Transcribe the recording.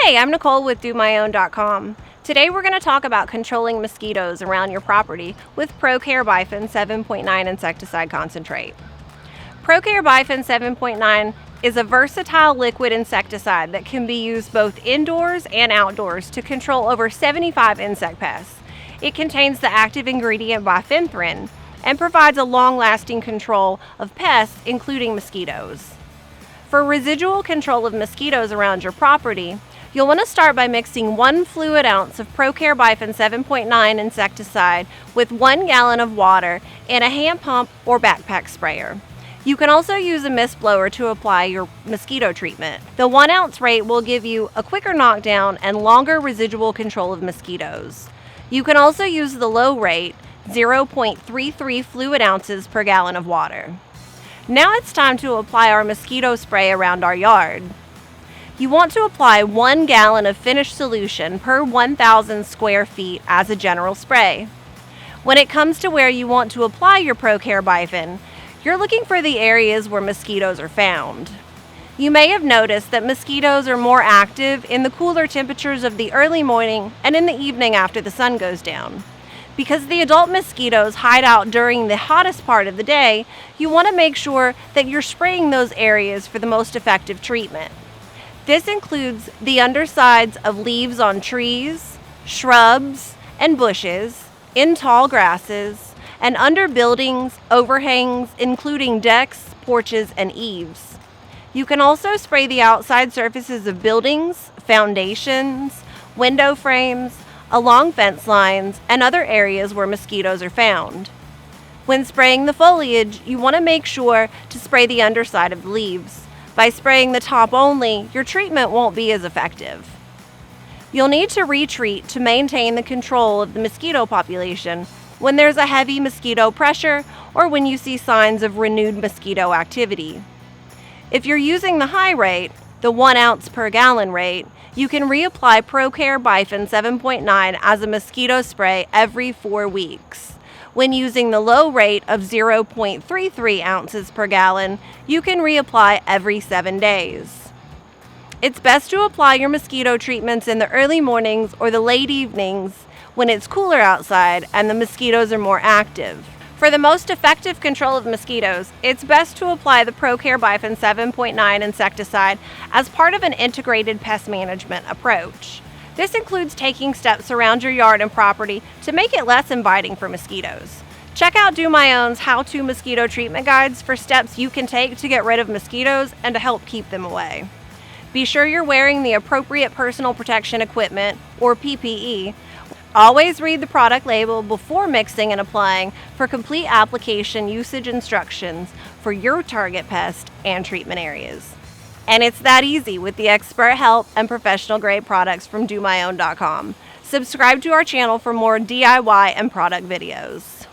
Hey, I'm Nicole with DoMyOwn.com. Today we're going to talk about controlling mosquitoes around your property with ProCare Bifen 7.9 Insecticide Concentrate. ProCare Bifen 7.9 is a versatile liquid insecticide that can be used both indoors and outdoors to control over 75 insect pests. It contains the active ingredient bifenthrin and provides a long-lasting control of pests, including mosquitoes. For residual control of mosquitoes around your property, you'll want to start by mixing 1 fluid ounce of ProCare Bifen 7.9 insecticide with 1 gallon of water in a hand pump or backpack sprayer. You can also use a mist blower to apply your mosquito treatment. The 1 ounce rate will give you a quicker knockdown and longer residual control of mosquitoes. You can also use the low rate, 0.33 fluid ounces per gallon of water. Now it's time to apply our mosquito spray around our yard. You want to apply 1 gallon of finished solution per 1,000 square feet as a general spray. When it comes to where you want to apply your ProCare Bifen, you're looking for the areas where mosquitoes are found. You may have noticed that mosquitoes are more active in the cooler temperatures of the early morning and in the evening after the sun goes down. Because the adult mosquitoes hide out during the hottest part of the day, you want to make sure that you're spraying those areas for the most effective treatment. This includes the undersides of leaves on trees, shrubs, and bushes, in tall grasses, and under buildings, overhangs, including decks, porches, and eaves. You can also spray the outside surfaces of buildings, foundations, window frames, along fence lines, and other areas where mosquitoes are found. When spraying the foliage, you want to make sure to spray the underside of the leaves. By spraying the top only, your treatment won't be as effective. You'll need to retreat to maintain the control of the mosquito population when there's a heavy mosquito pressure or when you see signs of renewed mosquito activity. If you're using the high rate, the 1 ounce per gallon rate, you can reapply ProCare Bifen 7.9 as a mosquito spray every 4 weeks. When using the low rate of 0.33 ounces per gallon, you can reapply every 7 days. It's best to apply your mosquito treatments in the early mornings or the late evenings when it's cooler outside and the mosquitoes are more active. For the most effective control of mosquitoes, it's best to apply the ProCare Bifen 7.9 insecticide as part of an integrated pest management approach. This includes taking steps around your yard and property to make it less inviting for mosquitoes. Check out Do My Own's how-to mosquito treatment guides for steps you can take to get rid of mosquitoes and to help keep them away. Be sure you're wearing the appropriate personal protection equipment, or PPE. Always read the product label before mixing and applying for complete application usage instructions for your target pest and treatment areas. And it's that easy with the expert help and professional grade products from DoMyOwn.com. Subscribe to our channel for more DIY and product videos.